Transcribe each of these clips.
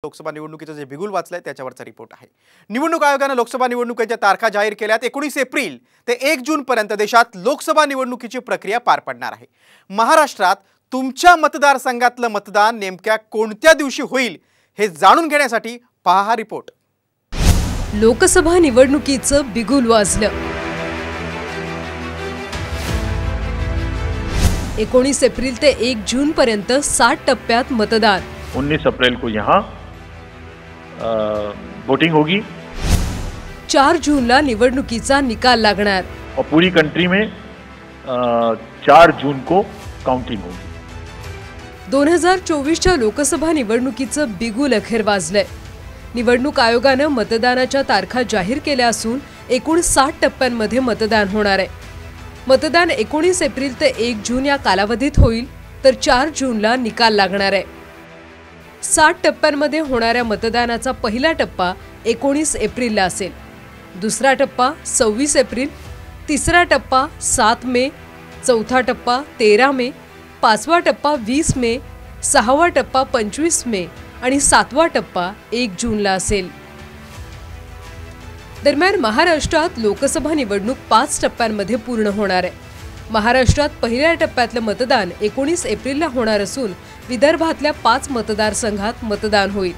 लोकसभा निवडणुकीचं जे बिगुल वाचलंय त्याच्यावरचा रिपोर्ट आहे। निवडणूक आयोगाने लोकसभा निवडणुकीच्या तारखा जाहीर केल्यात। 19 एप्रिल ते 1 जून पर्यंत देशात लोकसभा निवडणुकीची प्रक्रिया पार पडणार आहे। महाराष्ट्रात तुमच्या मतदारसंघातलं मतदान नेमक्या कोणत्या दिवशी होईल हे जाणून घेण्यासाठी पहा हा रिपोर्ट। लोकसभा निवडणुकीचं बिगुल वाजलं। 19 एप्रिल ते 1 जून पर्यंत 60 टप्प्यात मतदान। 19 अप्रैल को यहाँ वोटिंग होगी। 4 जूनला निवडणुकीचा निकाल लागणार और पूरी कंट्री में 4 जून को काउंटिंग होगी। 2024च्या लोकसभा निवडणुकीचं बिगुल अखेर वाजलंय। निवडणूक आयोगाने मतदानाच्या तारखा जाहीर केल्या असून एकूण 60 टप्प्यांमध्ये मतदान होणार आहे। मतदान 19 एप्रिल ते 1 जून या कालावधीत होईल, तर 4 जूनला निकाल लागणार आहे। 60 टप्प्यांमध्ये होणाऱ्या मतदानाचा पहिला टप्पा 19 एप्रिलला असेल, दुसरा टप्पा 26 एप्रिल, तिसरा टप्पा 7 मे, चौथा टप्पा 13 मे, पाचवा टप्पा 20 मे, सहावा टप्पा 25 मे आणि सातवा टप्पा 1 जूनला असेल। दरम्यान महाराष्ट्रात लोकसभा निवडणूक 5 टप्प्यांमध्ये पूर्ण होणार आहे। महाराष्ट्रात पहिल्या टप्प्यातलं मतदान 19 एप्रिलला होणार असून विदर्भातल्या 5 मतदारसंघात मतदान होईल।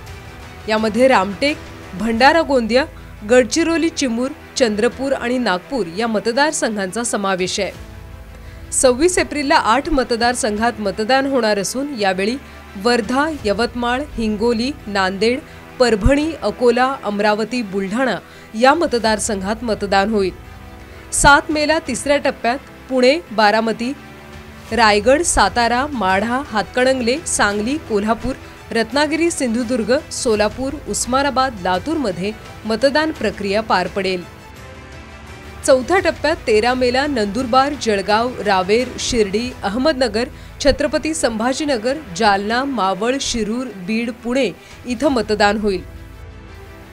यामध्ये रामटेक, भंडारा गोंदिया, गडचिरोली चिमूर, चंद्रपूर आणि नागपूर या मतदारसंघांचा समावेश आहे। 26 एप्रिलला 8 मतदारसंघात मतदान होणार असून यावेळी वर्धा, यवतमाळ, हिंगोली, नांदेड, परभणी, अकोला, अमरावती, बुलढाणा या मतदारसंघात मतदान होईल। 7 मेला तिसऱ्या टप्प्यात पुणे, बारामती, रायगड, सातारा, माढा, हातकणंगले, सांगली, कोल्हापूर, रत्नागिरी, सिंधुदुर्ग, सोलापूर, उस्मानाबाद, लातूरमध्ये मतदान प्रक्रिया पार पडेल। चौथ्या टप्प्यात 13 मेला नंदुरबार, जळगाव, रावेर, शिर्डी, अहमदनगर, छत्रपती संभाजीनगर, जालना, मावळ, शिरूर, बीड, पुणे इथं मतदान होईल।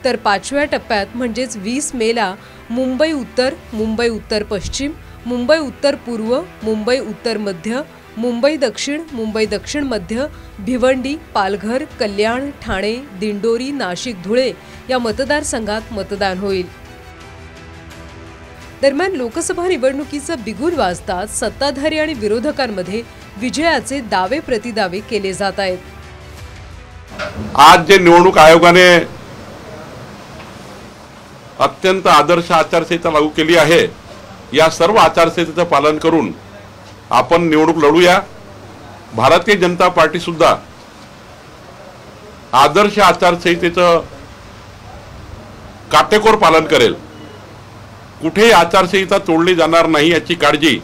तर 5व्या टप्प्यात म्हणजेच 20 मेला मुंबई उत्तर, मुंबई उत्तर पश्चिम, मुंबई उत्तर पूर्व, मुंबई उत्तर मध्य, मुंबई दक्षिण, मुंबई दक्षिण मध्य, भिवंडी, पालघर, कल्याण, ठाणे, दिंडोरी, नाशिक, धुळे या मतदारसंघात मतदान होईल। दरम्यान लोकसभा निवडणुकीचं बिगुल वाजताच सत्ताधारी आणि विरोधकांमध्ये विजयाचे दावे प्रतिदावे केले जात आहेत। आज जे निवडणूक आयोगाने अत्यंत आदर्श आचारसंहिता लागू केली आहे, या सर्व आचारसंहितेचं पालन करून आपण निवडणूक लढूया। भारतीय जनता पार्टी सुद्धा आदर्श आचारसंहितेचं काटेकोर पालन करेल। कुठेही आचारसंहिता तोडली जाणार नाही याची काळजी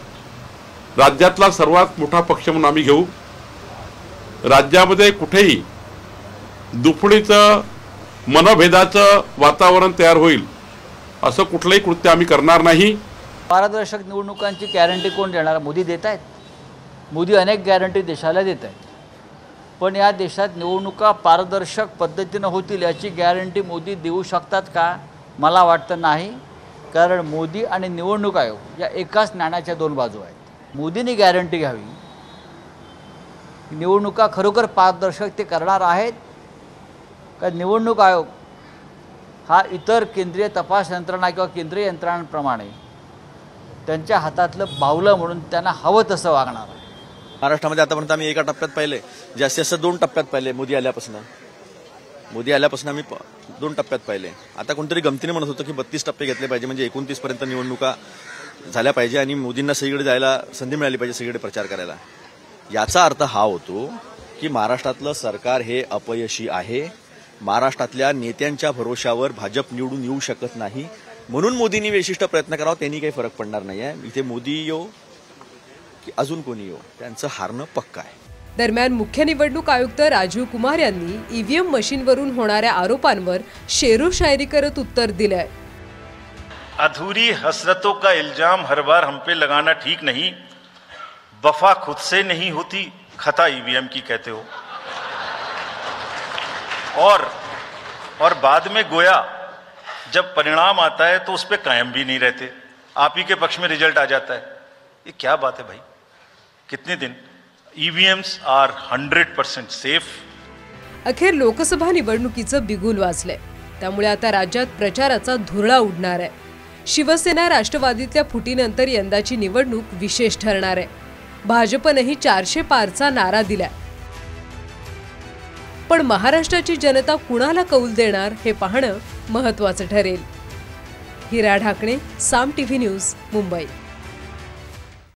राज्यातला सर्वात मोठा पक्ष म्हणून आम्ही घेऊ। राज्यामध्ये कुठेही दुफडीचं, मनभेदाचं वातावरण तयार होईल असं कुठलंही कृत्य आम्ही करणार नाही। पारदर्शक निवडणुकांची गॅरंटी कोण देणार? मोदी देत आहेत। मोदी अनेक गॅरंटी देशाला देत आहेत, पण या देशात निवडणुका पारदर्शक पद्धतीनं होतील याची गॅरंटी मोदी देऊ शकतात का? मला वाटतं नाही, कारण मोदी आणि निवडणूक आयोग या एकाच नाण्याच्या 2 बाजू आहेत। मोदींनी गॅरंटी घ्यावी, निवडणुका खरोखर पारदर्शक ते करणार आहेत का निवडणूक आयोग हा इतर केंद्रीय तपास यंत्रणा किंवा केंद्रीय यंत्रणांप्रमाणे त्यांच्या हातातलं बावलं म्हणून त्यांना हवं तसं वागणार आहे। महाराष्ट्रामध्ये आतापर्यंत आम्ही एका टप्प्यात पाहिले, जास्तीत जास्त 2 टप्प्यात पाहिले। मोदी आल्यापासून आम्ही 2 टप्प्यात पाहिले। आता कोणतरी गमतीने म्हणत होतं की 32 टप्पे घेतले पाहिजे, म्हणजे 29 पर्यंत निवडणुका झाल्या पाहिजे आणि मोदींना सगळीकडे जायला संधी मिळाली पाहिजे, सगळीकडे प्रचार करायला। याचा अर्थ हा होतो की महाराष्ट्रातलं सरकार हे अपयशी आहे। महाराष्ट्रातल्या नेत्यांच्या भरोशावर भाजप निवडून येऊ शकत नाही, म्हणून मोदींनी विशिष्ट प्रयत्न करावा। त्यांनी काही फरक पडणार नाही आहे। इथे मोदी येऊ की अजून कोणी येऊ, त्यांचं हारणं पक्का आहे। दरम्यान मुख्य निवडणूक आयुक्त राजीव कुमार यांनी ईव्हीएम मशीनवरून होणाऱ्या आरोपांवर शेरो शायरी करत उत्तर दिलंय। अधूरी हसरतों का इल्जाम हर बार हम पे लगाना ठीक नहीं। वफा खुद से नहीं होती, खता ईवीएम की कहते हो। और बाद में गोया जब परिणाम आता है तो उस पे कायम भी नहीं रहते, आप ही के पक्ष में रिजल्ट आ जाता है। ये क्या बात है भाई? कितने दिन? EVMs are 100% safe. अखेर लोकसभा निवडणुकीचं बिगुल वाजलंय, त्यामुळे आता राज्यात प्रचाराचा धुरळा उडणार आहे। शिवसेना राष्ट्रवादीतल्या फुटीनंतर यंदाची निवडणूक विशेष ठरणार आहे। भाजपनेही 400 पारचा नारा दिलाय, पण महाराष्ट्राची जनता कुणाला कौल देणार हे पाहणं महत्त्वाचं ठरेल। हिरा ढाकणे, साम टीव्ही न्यूज, मुंबई।